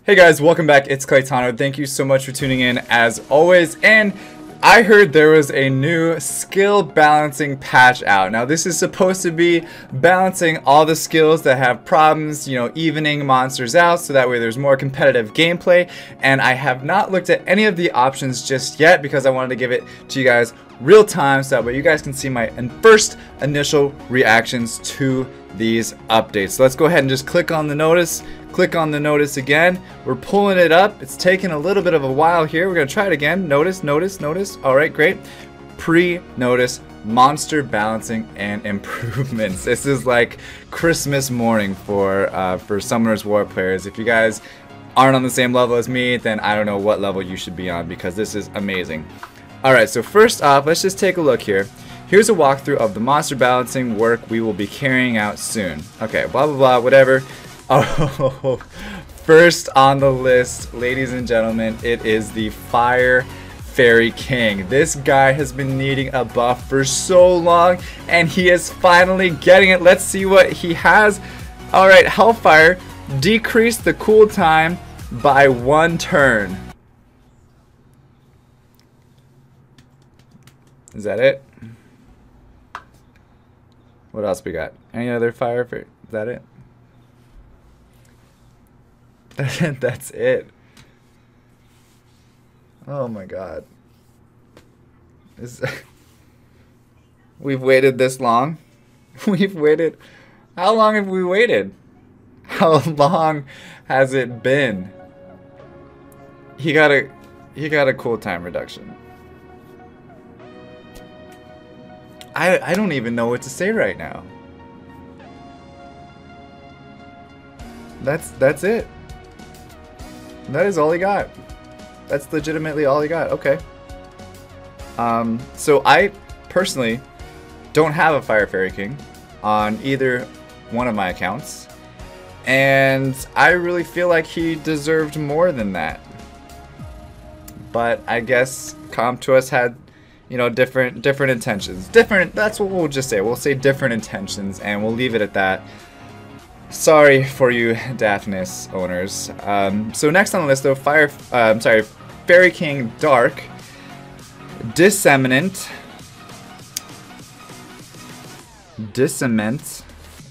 Hey guys, welcome back. It's Claytano. Thank you so much for tuning in as always. And I heard there was a new skill balancing patch out. Now this is supposed to be balancing all the skills that have problems, evening monsters out so that way there's more competitive gameplay. And I have not looked at any of the options just yet because I wanted to give it to you guys real time so that way you guys can see my first initial reactions to these updates. So let's go ahead and just click on the notice. Click on the notice again. We're pulling it up. It's taking a little bit of a while here. We're gonna try it again. Notice. All right, great. Pre-notice monster balancing and improvements. This is like Christmas morning for Summoner's War players. If you guys aren't on the same level as me, then I don't know what level you should be on because this is amazing. All right, so first off, let's just take a look here. Here's a walkthrough of the monster balancing work we will be carrying out soon. Okay, blah blah blah, whatever. Oh, first on the list, ladies and gentlemen, it is the Fire Fairy King. This guy has been needing a buff for so long, and he is finally getting it. Let's see what he has. All right, Hellfire, decrease the cool time by 1 turn. Is that it? What else we got? Any other fire? Is that it? That's it. Oh my god. We've waited this long? We've waited. How long have we waited? How long has it been? He got a cool time reduction. I don't even know what to say right now. That's it. That is all he got. That's legitimately all he got. Okay. So I personally don't have a Fire Fairy King on either one of my accounts, and I really feel like he deserved more than that. But I guess Comtuos had, different intentions. That's what we'll just say. We'll say different intentions, and we'll leave it at that. Sorry for you, DAPHNIS owners. So next on the list, though, Fairy King Dark, Dissonant,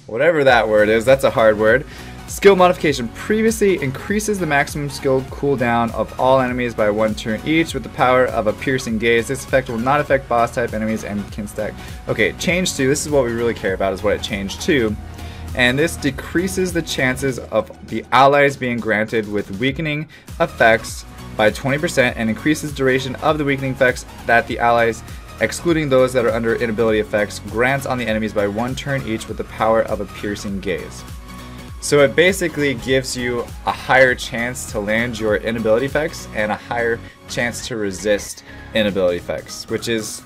whatever that word is. That's a hard word. Skill modification previously increases the maximum skill cooldown of all enemies by 1 turn each with the power of a piercing gaze. This effect will not affect boss type enemies and can stack. Okay, change to. This is what we really care about, is what it changed to. And this decreases the chances of the allies being granted with weakening effects by 20% and increases duration of the weakening effects that the allies, excluding those that are under inability effects, grants on the enemies by 1 turn each with the power of a piercing gaze. So it basically gives you a higher chance to land your inability effects and a higher chance to resist inability effects, which is,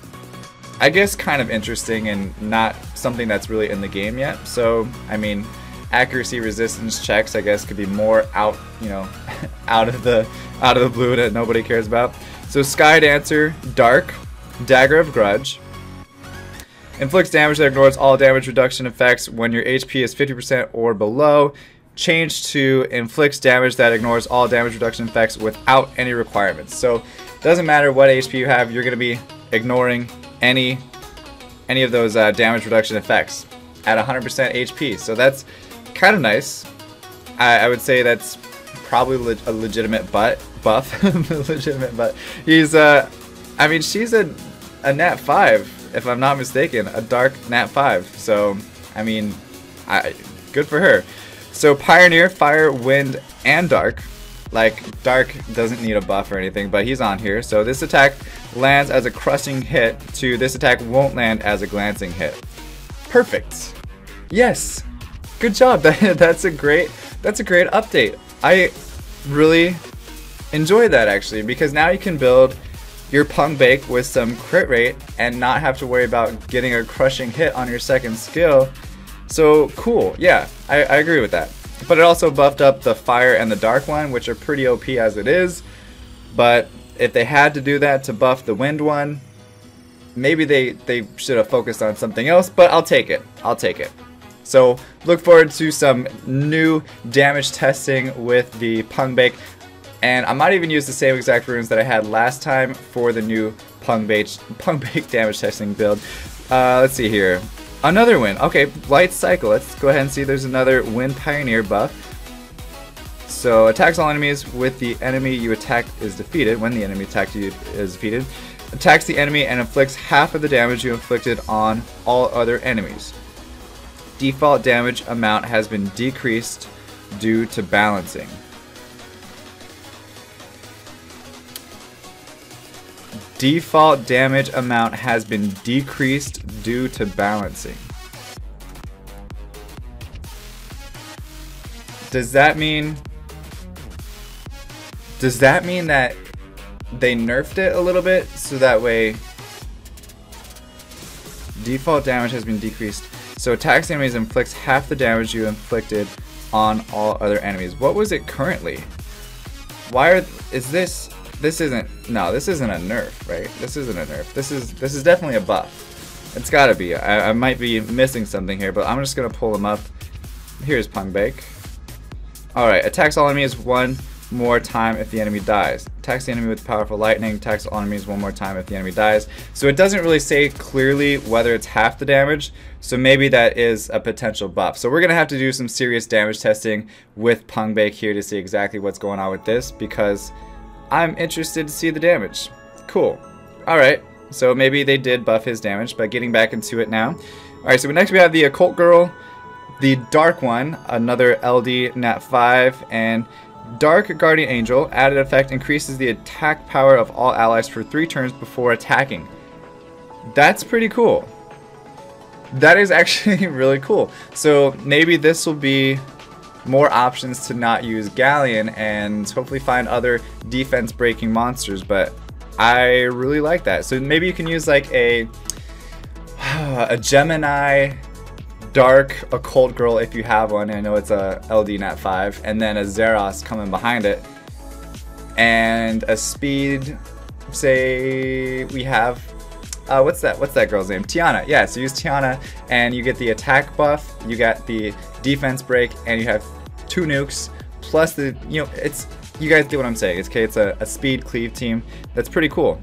I guess, kind of interesting and not something that's really in the game yet. So, I mean, accuracy resistance checks, I guess, could be more out, out of the blue that nobody cares about. So Sky Dancer, Dark, Dagger of Grudge, inflicts damage that ignores all damage reduction effects when your HP is 50% or below. Change to inflicts damage that ignores all damage reduction effects without any requirements. So it doesn't matter what HP you have, you're going to be ignoring any of those damage reduction effects at 100% HP. So that's kind of nice. I would say that's probably a legitimate buff. Legitimate buff. He's I mean, she's a nat 5. If I'm not mistaken, a dark nat 5. So, I mean, good for her. So Pioneer, Fire, Wind, and Dark. Like, Dark doesn't need a buff or anything, but he's on here. So this attack lands as a crushing hit to this attack won't land as a glancing hit. Perfect. Yes. Good job. That's a great update. I really enjoy that actually, because now you can build your Pung Bake with some crit rate and not have to worry about getting a crushing hit on your second skill. So cool. Yeah, I agree with that. But it also buffed up the Fire and the Dark one, which are pretty OP as it is. But if they had to do that to buff the Wind one, maybe they should have focused on something else, but I'll take it. I'll take it. So look forward to some new damage testing with the Pung Bake. And I might even use the same exact runes that I had last time for the new Pung Bake damage testing build. Let's see here. Another win. Okay, Light Cycle. Let's go ahead and see there's another Wind Pioneer buff. So attacks all enemies with the enemy you attack is defeated. When the enemy attacked you is defeated. Attacks the enemy and inflicts half of the damage you inflicted on all other enemies. Default damage amount has been decreased due to balancing. Default damage amount has been decreased due to balancing. Does that mean that they nerfed it a little bit so that way default damage has been decreased? So attacks enemies inflicts half the damage you inflicted on all other enemies. What was it currently? This isn't a nerf, right? This isn't a nerf. This is definitely a buff. It's gotta be. I might be missing something here, but I'm just gonna pull them up. Here's Pung Bake. Alright, attacks all enemies one more time if the enemy dies. Attacks the enemy with powerful lightning. Attacks all enemies one more time if the enemy dies. So it doesn't really say clearly whether it's half the damage, so maybe that is a potential buff. So we're gonna have to do some serious damage testing with Pung Bake here to see exactly what's going on with this, because I'm interested to see the damage. Cool. Alright, so maybe they did buff his damage, but getting back into it now. Alright, so next we have the Occult Girl, the Dark one, another LD Nat 5, and Dark Guardian Angel. Added effect increases the attack power of all allies for 3 turns before attacking. That's pretty cool. That is actually really cool. So maybe this will be more options to not use Galleon and hopefully find other defense breaking monsters, but I really like that. So maybe you can use like a Gemini Dark Occult Girl if you have one. I know it's a LD Nat 5, and then a Zeros coming behind it, and a speed, say we have what's that girl's name? Tiana. Yeah, so use Tiana and you get the attack buff, you got the defense break, and you have 2 nukes plus the, you know, it's, you guys get what I'm saying. It's a speed cleave team. That's pretty cool.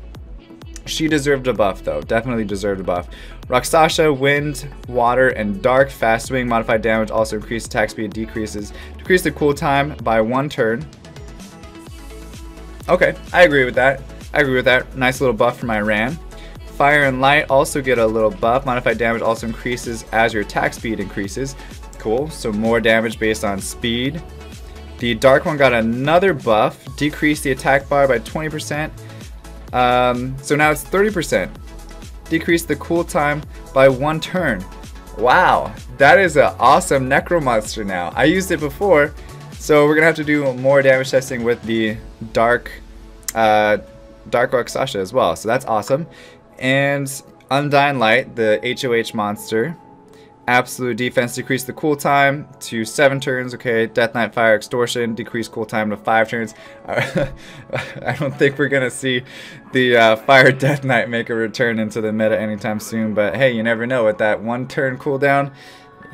She deserved a buff though, definitely deserved a buff. Rakshasa, Wind, Water, and Dark. Fast Swing, modified damage, also increased attack speed, decrease the cool time by 1 turn. Okay, I agree with that. Nice little buff from Iran. Fire and Light also get a little buff. Modified damage also increases as your attack speed increases. Cool, so more damage based on speed. The Dark one got another buff, decreased the attack bar by 20%. So now it's 30%. Decrease the cool time by 1 turn. Wow, that is an awesome Necro monster now. I used it before, so we're gonna have to do more damage testing with the Dark Rakshasa as well. So that's awesome. And Undying Light, the HOH monster. Absolute defense, decrease the cool time to 7 turns. Okay, Death Knight Fire Extortion, decrease cool time to 5 turns. I don't think we're gonna see the Fire Death Knight make a return into the meta anytime soon. But hey, you never know. With that 1 turn cooldown,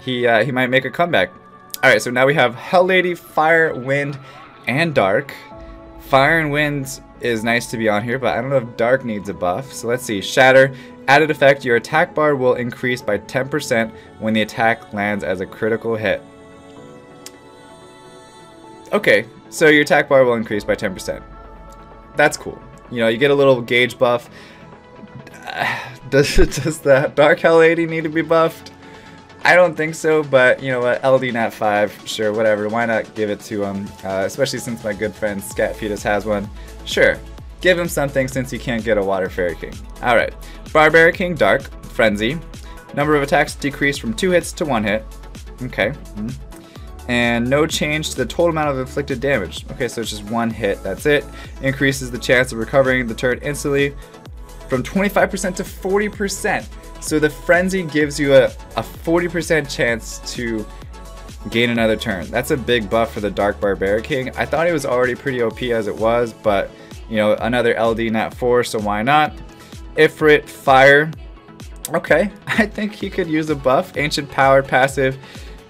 he might make a comeback. All right, so now we have Hell Lady, Fire, Wind, and Dark. Fire and Wind is nice to be on here, but I don't know if Dark needs a buff. So let's see. Shatter. Added effect, your attack bar will increase by 10% when the attack lands as a critical hit. Okay, so your attack bar will increase by 10%. That's cool. You know, you get a little gauge buff. Does the Dark Hell Lady need to be buffed? I don't think so, but you know what, LD Nat 5, sure, whatever. Why not give it to him? Especially since my good friend Scat Fetus has one. Sure. Give him something since he can't get a Water Fairy King. Alright. Barbarian King Dark, Frenzy. Number of attacks decreased from 2 hits to 1 hit. Okay. And no change to the total amount of inflicted damage. Okay, so it's just 1 hit, that's it. Increases the chance of recovering the turn instantly from 25% to 40%. So the Frenzy gives you a 40% chance to gain another turn. That's a big buff for the Dark Barbarian King. I thought it was already pretty OP as it was, but you know, another LD Nat 4, so why not? Ifrit Fire. Okay, I think he could use a buff. Ancient Power passive,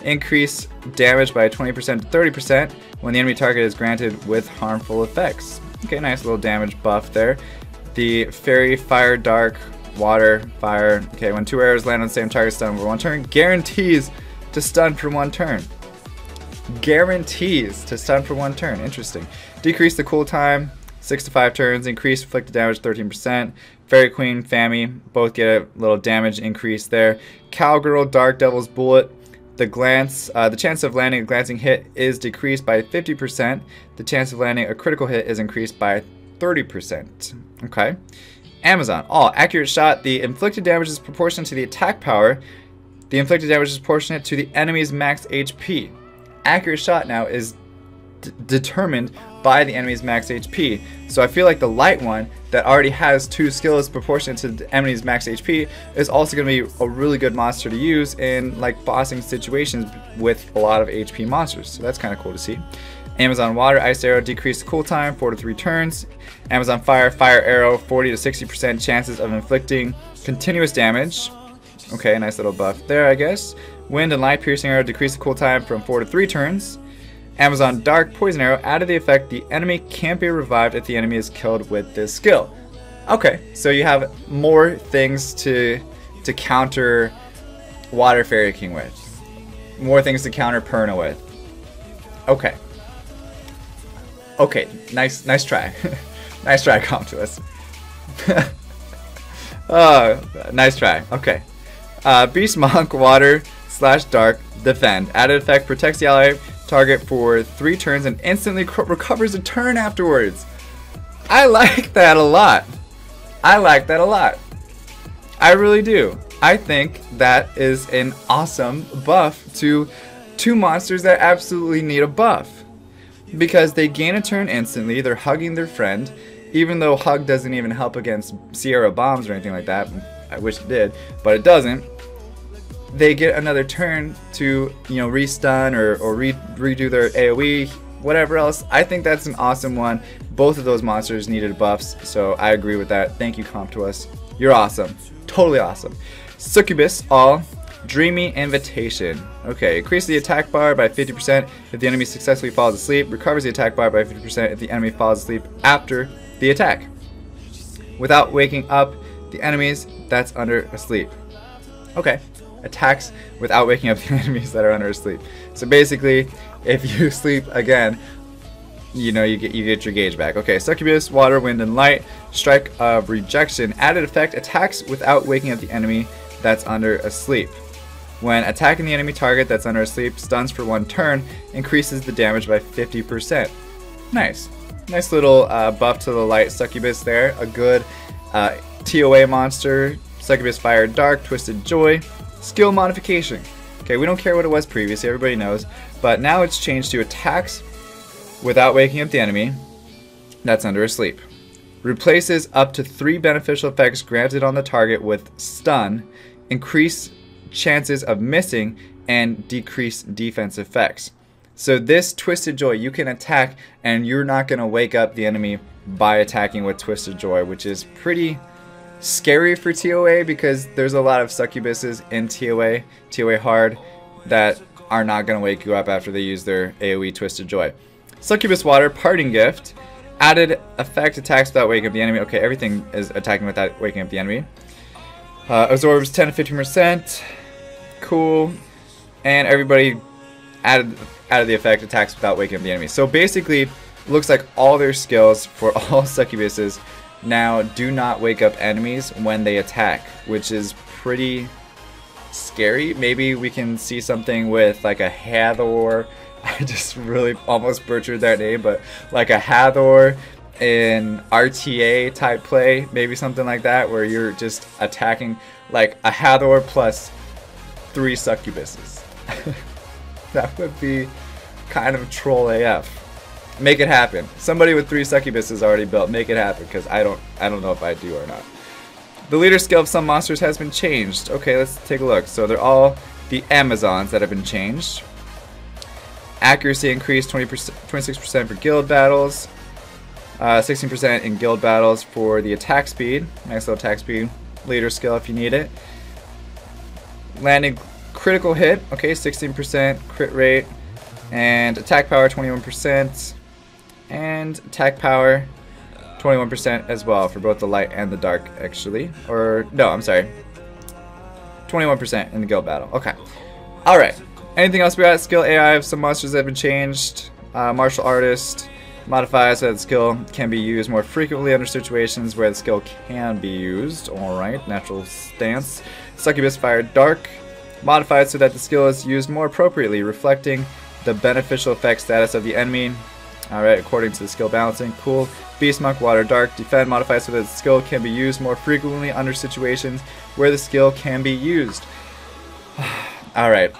increase damage by 20% to 30% when the enemy target is granted with harmful effects. Okay, nice little damage buff there. The Fairy Fire Dark Water Fire. Okay, when 2 arrows land on the same target, stun for 1 turn, guarantees to stun for 1 turn. Guarantees to stun for 1 turn. Interesting. Decrease the cool time 6 to 5 turns. Increase inflicted damage 13%. Fairy Queen, Fammy, both get a little damage increase there. Cowgirl, Dark Devil's Bullet. The chance of landing a glancing hit is decreased by 50%. The chance of landing a critical hit is increased by 30%. Okay. Amazon. All accurate shot. The inflicted damage is proportionate to the attack power. The inflicted damage is proportionate to the enemy's max HP. Accurate shot now is determined by the enemy's max HP. So I feel like the light one that already has 2 skills proportionate to the enemy's max HP is also going to be a really good monster to use in like bossing situations with a lot of HP monsters. So that's kind of cool to see. Amazon Water, Ice Arrow, decrease the cool time 4 to 3 turns. Amazon Fire, Fire Arrow, 40 to 60% chances of inflicting continuous damage. Okay, nice little buff there, I guess. Wind and Light Piercing Arrow, decrease the cool time from 4 to 3 turns. Amazon Dark Poison Arrow, added the effect the enemy can't be revived if the enemy is killed with this skill. Okay, so you have more things to counter Water Fairy King with. More things to counter Perna with. Okay. Okay, nice try. Nice try, Comptuous. Nice try. Okay. Beast Monk, Water / Dark, Defend. Added effect protects the ally target for 3 turns and instantly recovers a turn afterwards. I like that a lot. I like that a lot. I really do. I think that is an awesome buff to 2 monsters that absolutely need a buff. Because they gain a turn instantly, they're hugging their friend, even though hug doesn't even help against Sierra bombs or anything like that. I wish it did, but it doesn't. They get another turn to, you know, restun or redo their AoE, whatever else. I think that's an awesome one. Both of those monsters needed buffs, so I agree with that. Thank you, Comptuous. You're awesome. Totally awesome. Succubus, all. Dreamy Invitation. Okay, increase the attack bar by 50% if the enemy successfully falls asleep. Recovers the attack bar by 50% if the enemy falls asleep after the attack, without waking up the enemies that's under asleep. Okay. Attacks without waking up the enemies that are under asleep. So basically, if you sleep again, you know, you get your gauge back. Okay, Succubus, Water, Wind, and Light. Strike of Rejection. Added effect, attacks without waking up the enemy that's under asleep. When attacking the enemy target that's under asleep, stuns for 1 turn, increases the damage by 50%. Nice. Nice little buff to the Light Succubus there. A good TOA monster. Succubus Fire Dark, Twisted Joy. Skill modification. Okay, we don't care what it was previously, everybody knows. But now it's changed to attacks without waking up the enemy that's under asleep. Replaces up to 3 beneficial effects granted on the target with stun, increase chances of missing, and decrease defense effects. So this Twisted Joy, you can attack and you're not going to wake up the enemy by attacking with Twisted Joy, which is pretty scary for TOA because there's a lot of succubuses in TOA hard, that are not going to wake you up after they use their AoE Twisted Joy. Succubus Water, Parting Gift. Added effect, attacks without waking up the enemy. Okay, everything is attacking without waking up the enemy. Absorbs 10 to 15%. Cool. And everybody added the effect, attacks without waking up the enemy. So basically, looks like all their skills for all succubuses now do not wake up enemies when they attack, which is pretty scary. Maybe we can see something with like a Hathor. I just really almost butchered that name, but like a Hathor in RTA type play, maybe something like that, where you're just attacking like a Hathor plus 3 succubuses. That would be kind of troll AF. Make it happen. Somebody with 3 succubuses already built. Make it happen, because I don't know if I do or not. The leader skill of some monsters has been changed. Okay, let's take a look. So they're all the Amazons that have been changed. Accuracy increased 26% for guild battles. 16% in guild battles for the attack speed. Nice little attack speed. Leader skill if you need it. Landing critical hit, okay, 16% crit rate, and attack power 21%, and attack power 21% as well for both the light and the dark, actually. Or no, I'm sorry, 21% in the guild battle. Okay, all right. Anything else we got? Skill AI of some monsters that have been changed. Martial artist modifies so that the skill can be used more frequently under situations where the skill can be used. Alright, natural stance. Succubus fire dark modified so that the skill is used more appropriately, reflecting the beneficial effect status of the enemy. Alright, according to the skill balancing. Cool. Beast monk water dark defend modified so that the skill can be used more frequently under situations where the skill can be used. Alright.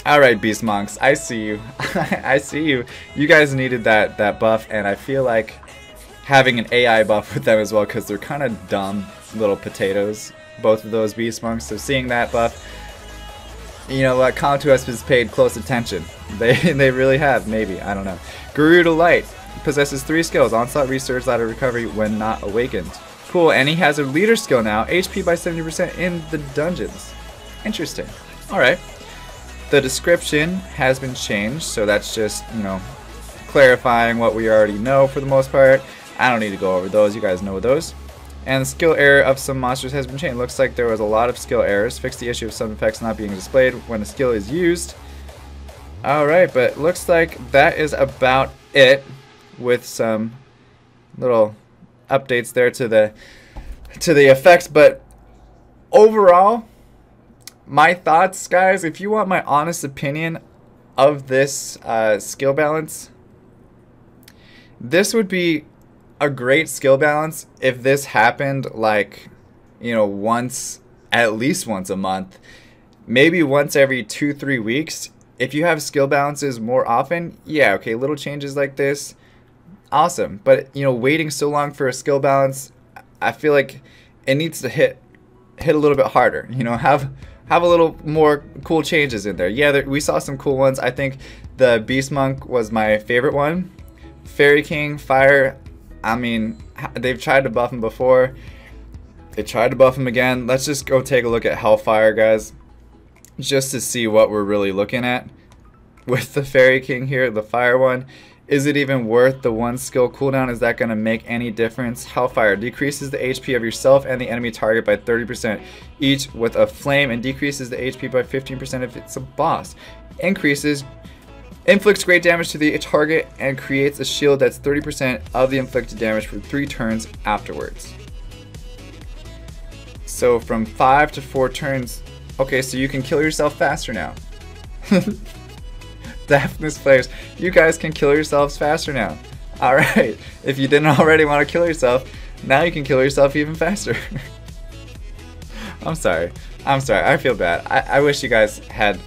Alright, Beast Monks, I see you. I see you. You guys needed that buff, and I feel like having an AI buff with them as well, because they're kind of dumb little potatoes, both of those Beast Monks. So seeing that buff, you know what, Contours has paid close attention. They really have, maybe, I don't know. Garuda Light possesses 3 skills: Onslaught, Resurge, Ladder Recovery when not awakened. Cool, and he has a leader skill now, HP by 70% in the dungeons. Interesting. Alright. The description has been changed, so that's just, you know, clarifying what we already know for the most part. I don't need to go over those, you guys know those. And the skill error of some monsters has been changed. Looks like there was a lot of skill errors. Fix the issue of some effects not being displayed when a skill is used. Alright, but looks like that is about it, with some little updates there to the effects. But overall, my thoughts, guys, if you want my honest opinion of this skill balance, this would be a great skill balance if this happened, like, you know, once, at least once a month, maybe once every 2-3 weeks. If you have skill balances more often, yeah, okay, little changes like this, awesome. But, you know, waiting so long for a skill balance, I feel like it needs to hit a little bit harder, you know, have a little more cool changes in there. Yeah, we saw some cool ones. I think the Beast Monk was my favorite one. Fairy King, Fire, I mean, they've tried to buff him before. They tried to buff him again. Let's just go take a look at Hellfire, guys, just to see what we're really looking at with the Fairy King here, the Fire one. Is it even worth the 1 skill cooldown? Is that going to make any difference? Hellfire decreases the HP of yourself and the enemy target by 30% each with a flame, and decreases the HP by 15% if it's a boss. Inflicts great damage to the target and creates a shield that's 30% of the inflicted damage for 3 turns afterwards. So from 5 to 4 turns. Okay, so you can kill yourself faster now. DAPHNIS players, you guys can kill yourselves faster now. Alright, if you didn't already want to kill yourself, now you can kill yourself even faster. I'm sorry, I feel bad. I wish you guys had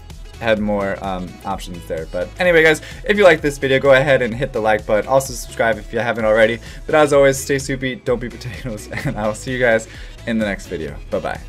more options there. But anyway, guys, if you like this video, go ahead and hit the like button. Also subscribe if you haven't already. But as always, stay soupy, don't be potatoes, and I will see you guys in the next video. Bye bye.